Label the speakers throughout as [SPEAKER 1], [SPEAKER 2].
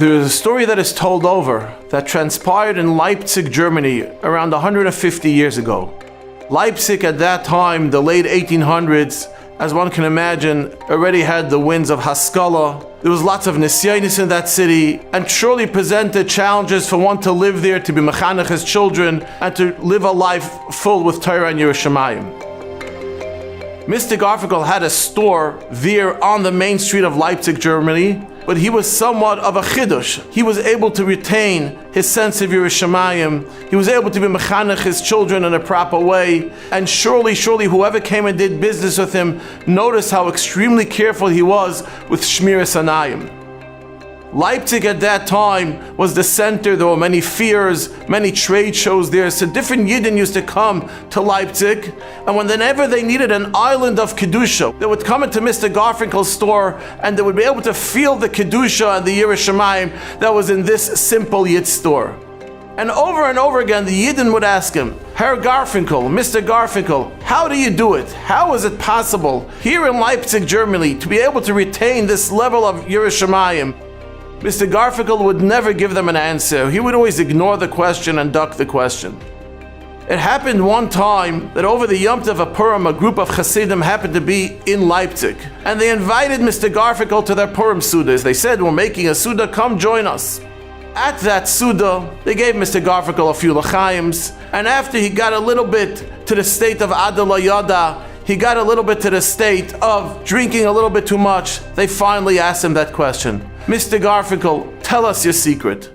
[SPEAKER 1] There is a story that is told over that transpired in Leipzig, Germany around 150 years ago. Leipzig at that time, the late 1800s, as one can imagine, already had the winds of Haskalah. There was lots of nisyonis in that city, and surely presented challenges for one to live there, to be mechanech his children, and to live a life full with Torah and Yerushalayim. Mr. Garfinkel had a store there on the main street of Leipzig, Germany, but he was somewhat of a chidush. He was able to retain his sense of Yerushalayim. He was able to be mechanech his children in a proper way. And surely whoever came and did business with him noticed how extremely careful he was with Shmiras Anayim. Leipzig at that time was the center. There were many fairs, many trade shows there. So different Yidden used to come to Leipzig. And whenever they needed an island of Kedusha, they would come into Mr. Garfinkel's store and they would be able to feel the Kedusha and the Yerushalayim that was in this simple Yid store. And over again, the Yidden would ask him, Herr Garfinkel, Mr. Garfinkel, how do you do it? How is it possible here in Leipzig, Germany, to be able to retain this level of Yerushalayim? Mr. Garfinkel would never give them an answer. He would always ignore the question and duck the question. It happened one time that over the Yom Tov of Purim, a group of Hasidim happened to be in Leipzig. And they invited Mr. Garfinkel to their Purim Sudas. They said, we're making a Suda, come join us. At that Suda, they gave Mr. Garfinkel a few l'chaims. And after he got a little bit to the state of Adala Yada, he got a little bit to the state of drinking a little bit too much, they finally asked him that question. Mr. Garfinkel, tell us your secret.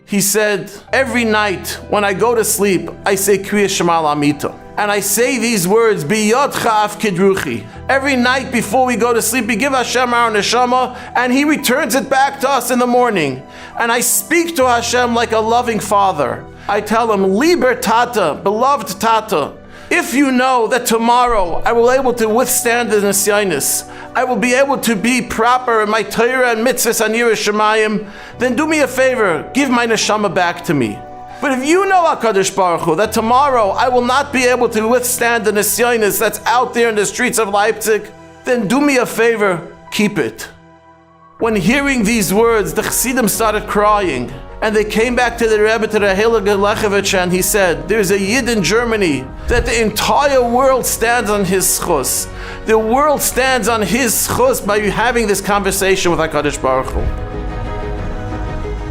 [SPEAKER 1] He said, every night when I go to sleep, I say Kriya Shema L'Amita. And I say these words, Biyodcha Af Kidruchi. Every night before we go to sleep, we give Hashem our neshama, and He returns it back to us in the morning. And I speak to Hashem like a loving father. I tell Him, Liber Tata, beloved Tata, if you know that tomorrow I will be able to withstand the nisyonis, I will be able to be proper in my Torah and mitzvahs and Yerushalayim, then do me a favor, give my neshama back to me. But if you know HaKadosh Baruch Hu, that tomorrow I will not be able to withstand the nisyonis that's out there in the streets of Leipzig, then do me a favor, keep it. When hearing these words, the Chassidim started crying. And they came back to the Rebbe, to the Heilige Lechevich, and he said, there's a Yid in Germany that the entire world stands on his schus. The world stands on his schus by having this conversation with HaKadosh Baruch Hu.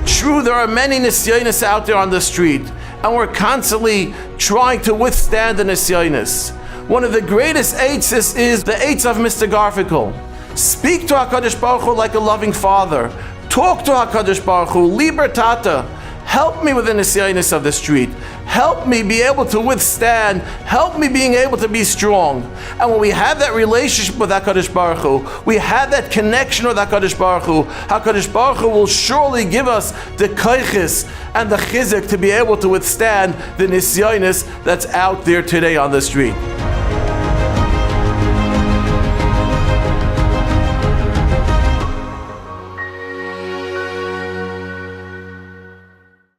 [SPEAKER 1] True, there are many nisyonis out there on the street, and we're constantly trying to withstand the nisyonis. One of the greatest eitzes is the eitz of Mr. Garfinkel. Speak to HaKadosh Baruch Hu like a loving father. Talk to HaKadosh Baruch Hu, Liber Tata, help me with the nisyonis of the street. Help me be able to withstand. Help me being able to be strong. And when we have that relationship with HaKadosh Baruch Hu, we have that connection with HaKadosh Baruch Hu, HaKadosh Baruch Hu will surely give us the koiches and the chizik to be able to withstand the nisyonis that's out there today on the street.